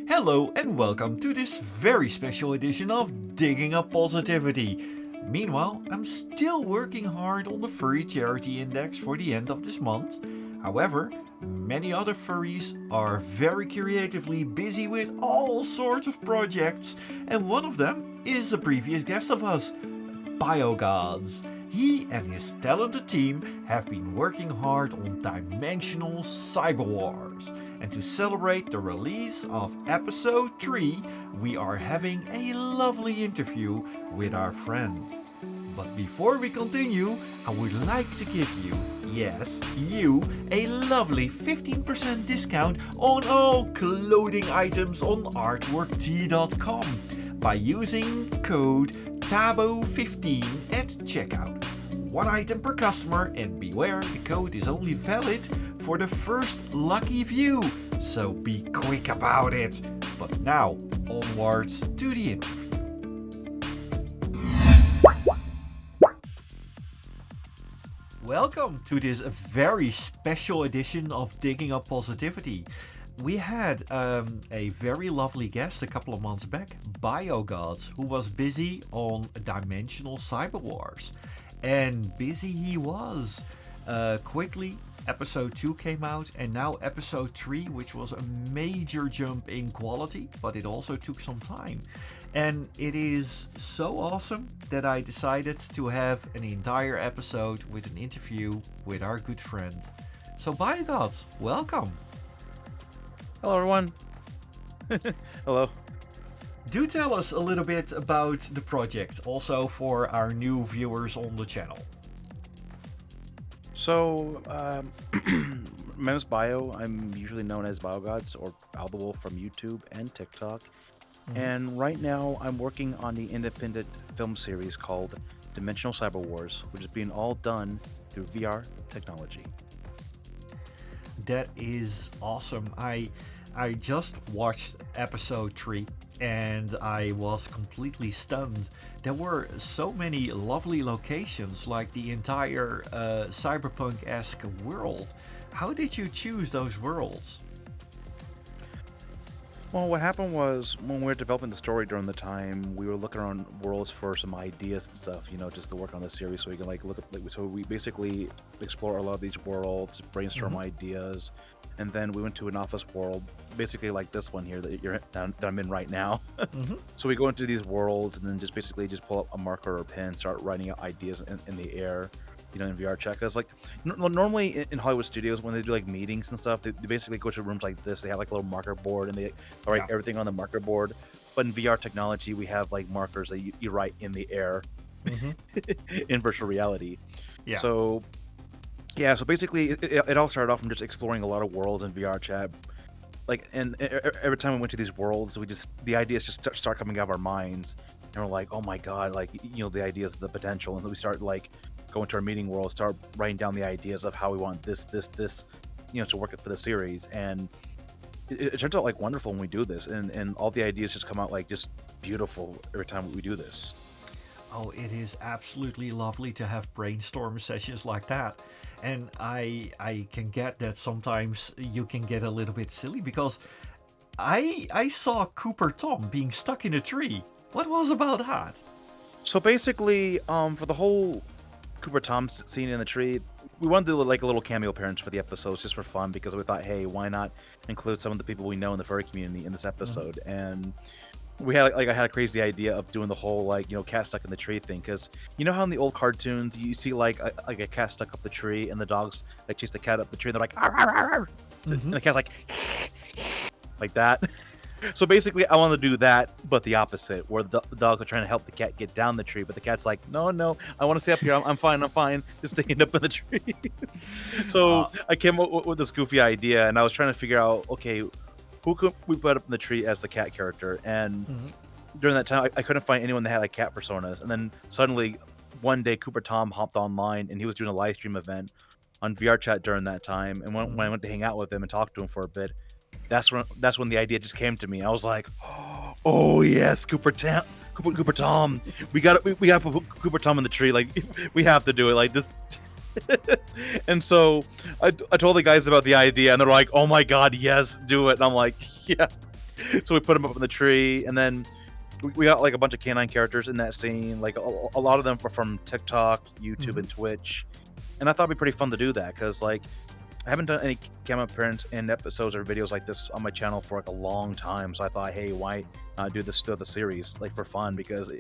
Hello and welcome to this very special edition of Digging Up Positivity. Meanwhile, I'm still working hard on the furry charity index for the end of this month. However, many other furries are very creatively busy with all sorts of projects, and one of them is a previous guest of us, BioGodz. He and his talented team have been working hard on Dimensional Cyberwars. And to celebrate the release of episode 3, we are having a lovely interview with our friend. But before we continue, I would like to give you, yes, you, a lovely 15% discount on all clothing items on ArtworkTee.com by using code TABO15 at checkout. One item per customer, and beware, the code is only valid for the first lucky few, so be quick about it. But now, onwards to the interview. Welcome to this very special edition of Digging Up Positivity. We had a very lovely guest a couple of months back, BioGodz, who was busy on Dimensional Cyberwars. And busy he was. Quickly, episode 2 came out, and now episode 3, which was a major jump in quality, but it also took some time. And it is so awesome that I decided to have an entire episode with an interview with our good friend. So BioGodz, welcome. Hello everyone. Hello. Do tell us a little bit about the project, also for our new viewers on the channel. So, my name is Bio. I'm usually known as BioGodz or Albawolf from YouTube and TikTok. And right now I'm working on the independent film series called Dimensional Cyberwars, which is being all done through VR technology. That is awesome. I just watched episode 3 and I was completely stunned. There were so many lovely locations, like the entire cyberpunk-esque world. How did you choose those worlds? Well, what happened was when we were developing the story during the time, we were looking around worlds for some ideas and stuff, just to work on the series, so we can look at. So we basically explore a lot of these worlds, brainstorm ideas, and then we went to an office world, basically like this one here that I'm in right now. So we go into these worlds and then just pull up a marker or pen, start writing out ideas in the air. In VRChat, because normally in Hollywood studios, when they do meetings and stuff, they basically go to rooms like this. They have a little marker board and they write everything on the marker board. But in VR technology, we have markers that you write in the air in virtual reality. So basically it all started off from just exploring a lot of worlds in VRChat. And every time we went to these worlds, the ideas just start coming out of our minds, and we're like, oh my god, the ideas of the potential, and then we start go into our meeting world, start writing down the ideas of how we want this, to work for the series. And it turns out wonderful when we do this, and all the ideas just come out just beautiful every time we do this. Oh, it is absolutely lovely to have brainstorm sessions like that. And I can get that sometimes you can get a little bit silly, because I saw CooperTom being stuck in a tree. What was about that? So basically, for the whole CooperTom scene in the tree, we wanted to do a little cameo appearance for the episodes just for fun, because we thought, hey, why not include some of the people we know in the furry community in this episode? And we had I had a crazy idea of doing the whole cat stuck in the tree thing, because how in the old cartoons you see a cat stuck up the tree and the dogs chase the cat up the tree and they're like, arr, arr, arr, arr. And the cat's like that. So basically, I want to do that, but the opposite, where the dogs are trying to help the cat get down the tree, but the cat's like, no, I want to stay up here. I'm fine, just sticking up in the tree. So I came up with this goofy idea, and I was trying to figure out, okay, who could we put up in the tree as the cat character? And during that time, I couldn't find anyone that had cat personas. And then suddenly, one day, CooperTom hopped online, and he was doing a live stream event on VRChat during that time. And when I went to hang out with him and talk to him for a bit, that's when the idea just came to me. I was like, oh yes, CooperTom, we got to put CooperTom in the tree. We have to do it this. And so I told the guys about the idea, and they're like, oh my god, yes, do it. And I'm like, yeah. So we put them up in the tree, and then we got like a bunch of canine characters in that scene. Like a lot of them are from TikTok, YouTube, and Twitch. And I thought it'd be pretty fun to do that because like I haven't done any camera appearance in episodes or videos like this on my channel for like a long time. So I thought, hey, why not do this to the series like for fun? Because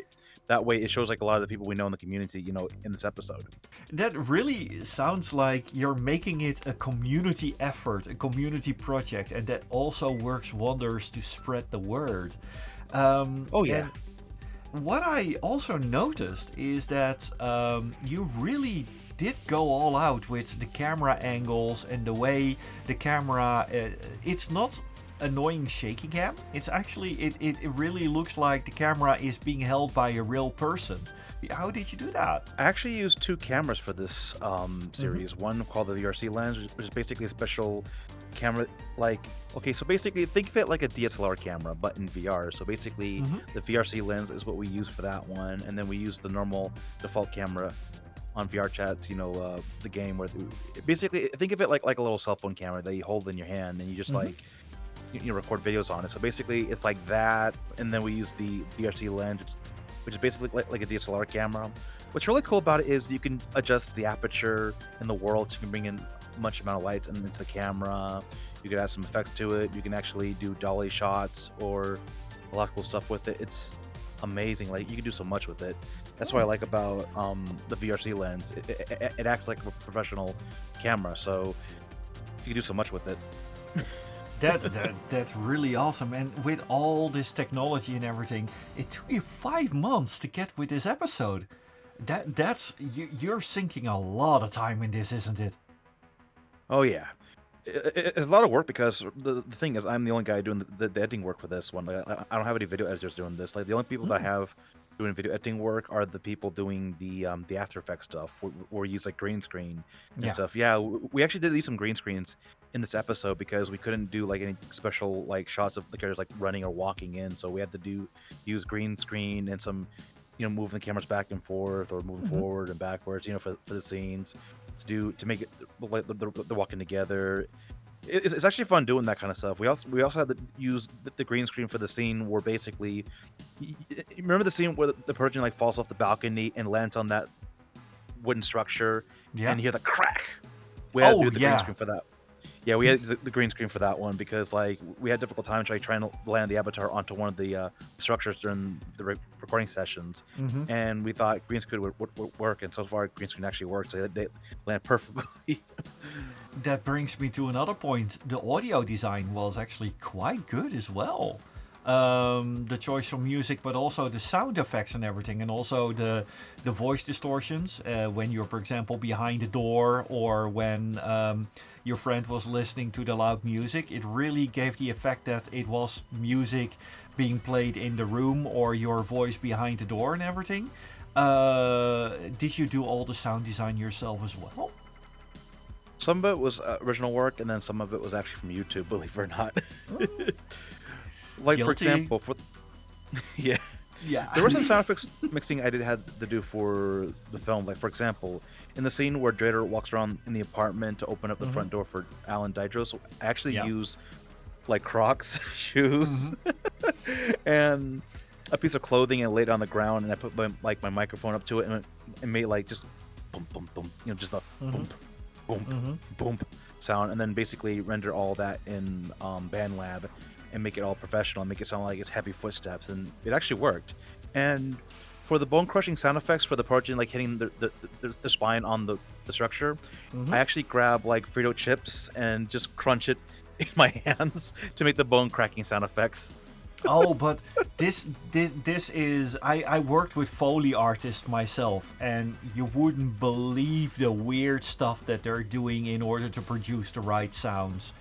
that way it shows like a lot of the people we know in the community, you know, in this episode. That really sounds like you're making it a community effort, a community project, and that also works wonders to spread the word. Oh yeah. And what I also noticed is that you really did go all out with the camera angles and the way the camera. It's not annoying shaky cam. It's actually it really looks like the camera is being held by a real person. How did you do that? I actually used 2 cameras for this series. One called the VRC lens, which is basically a special camera. Like, okay, so basically think of it like a DSLR camera, but in VR. So basically, the VRC lens is what we use for that one, and then we use the normal default camera on VRChat. You know, the game where basically think of it like a little cell phone camera that you hold in your hand, and you just like you record videos on it. So basically, it's like that, and then we use the VRC lens, which is basically like a DSLR camera. What's really cool about it is you can adjust the aperture in the world. So you can bring in much amount of lights into the camera. You can add some effects to it. You can actually do dolly shots or a lot of cool stuff with it. It's amazing. Like you can do so much with it. That's what I like about the VRC lens. It acts like a professional camera, so you can do so much with it. That's really awesome. And with all this technology and everything, it took you 5 months to get with this episode. You're sinking a lot of time in this, isn't it? Oh yeah, it's a lot of work because the thing is, I'm the only guy doing the editing work for this one. Like, I don't have any video editors doing this. Like the only people that I have doing video editing work are the people doing the After Effects stuff, where we use like green screen and stuff. Yeah, we actually did use some green screens in this episode because we couldn't do like any special like shots of the characters like running or walking in, so we had to use green screen and some, you know, moving the cameras back and forth or moving forward and backwards, you know, for the scenes to make it look like they're walking together. It's actually fun doing that kind of stuff. We also had to use the green screen for the scene where basically, remember the scene where the person like falls off the balcony and lands on that wooden structure, and you hear the crack. We had to do the green screen for that. Yeah, we had the green screen for that one because like we had difficult time trying to land the avatar onto one of the structures during the recording sessions, and we thought green screen would work, and so far green screen actually works. So they land perfectly. That brings me to another point. The audio design was actually quite good as well. The choice for music, but also the sound effects and everything, and also the voice distortions when you're, for example, behind a door, or when your friend was listening to the loud music. It really gave the effect that it was music being played in the room or your voice behind the door and everything. Did you do all the sound design yourself as well? Some of it was original work, and then some of it was actually from YouTube, believe it or not. Like, Guilty. for example, yeah, there were some sound effects mixing I had to do for the film. Like, for example, in the scene where Drader walks around in the apartment to open up the front door for Alan Dydros, I actually use like Crocs shoes and a piece of clothing and laid it on the ground, and I put my microphone up to it, and it made like just boom, boom, boom, you know, just a boom, boom, boom sound, and then basically render all that in BandLab and make it all professional and make it sound like it's heavy footsteps, and it actually worked. And for the bone crushing sound effects for the protein like hitting the spine on the structure, I actually grab like Frito chips and just crunch it in my hands to make the bone cracking sound effects. Oh, but this is I worked with Foley artists myself, and you wouldn't believe the weird stuff that they're doing in order to produce the right sounds.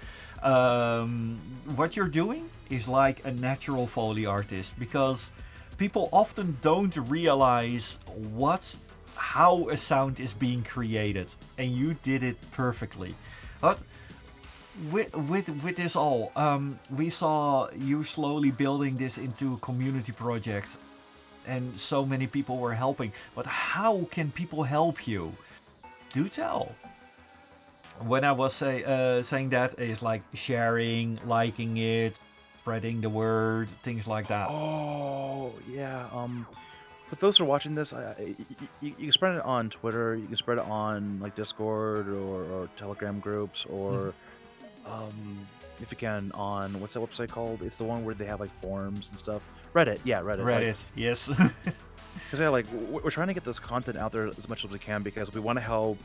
What you're doing is like a natural Foley artist, because people often don't realize how a sound is being created, and you did it perfectly. But with this all, we saw you slowly building this into a community project, and so many people were helping. But how can people help you? Do tell. When I was saying that, is like sharing, liking it, spreading the word, things like that. Oh, yeah. For those who are watching this, you can spread it on Twitter. You can spread it on like Discord or Telegram groups, or if you can on what's that website called? It's the one where they have like forums and stuff. Reddit, yeah, Reddit. Reddit, yes. Because yeah, like we're trying to get this content out there as much as we can because we want to help.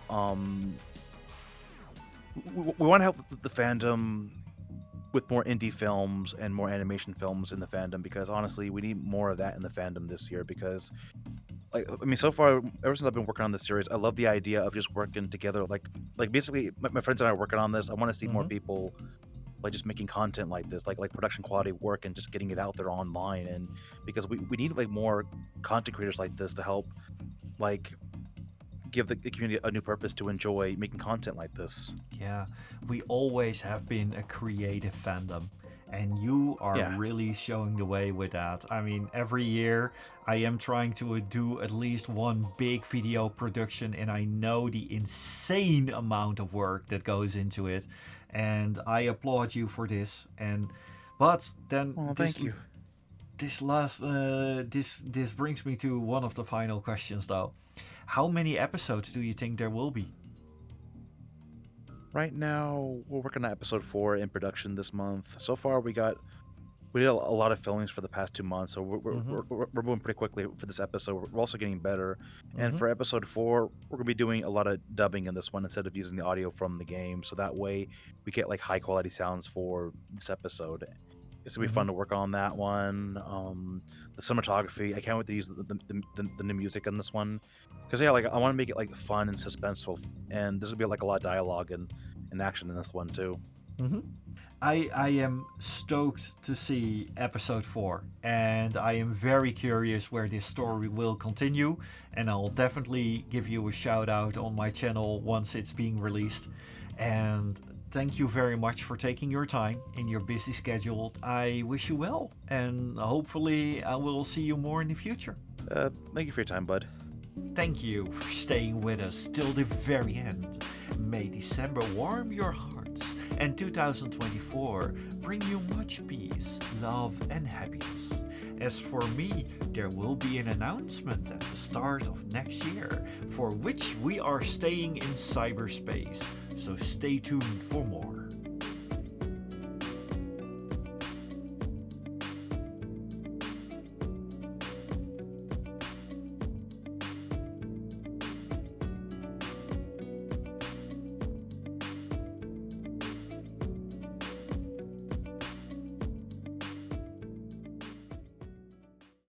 We want to help the fandom with more indie films and more animation films in the fandom, because honestly we need more of that in the fandom this year. Because like, I mean, so far, ever since I've been working on this series, I love the idea of just working together, like basically my friends and I are working on this. I want to see more people like just making content like this, like production quality work, and just getting it out there online. And because we need like more content creators like this to help like give the community a new purpose to enjoy making content like this. Yeah, we always have been a creative fandom, and you are really showing the way with that. I mean, every year I am trying to do at least one big video production, and I know the insane amount of work that goes into it, and I applaud you for this. But then thank you. This brings me to one of the final questions, though. How many episodes do you think there will be? Right now, we're working on episode 4 in production this month. So far, we did a lot of filmings for the past 2 months, so we're moving pretty quickly for this episode. We're also getting better. And for episode 4, we're gonna be doing a lot of dubbing in this one instead of using the audio from the game. So that way, we get like high quality sounds for this episode. It's gonna be fun to work on that one. The cinematography, I can't wait to use the new music on this one, because yeah, like I want to make it like fun and suspenseful, and there's gonna be like a lot of dialogue and action in this one too. I am stoked to see episode 4, and I am very curious where this story will continue, and I'll definitely give you a shout out on my channel once it's being released. And thank you very much for taking your time in your busy schedule. I wish you well, and hopefully I will see you more in the future. Thank you for your time, bud. Thank you for staying with us till the very end. May December warm your hearts, and 2024 bring you much peace, love, and happiness. As for me, there will be an announcement at the start of next year, for which we are staying in cyberspace, so stay tuned for more.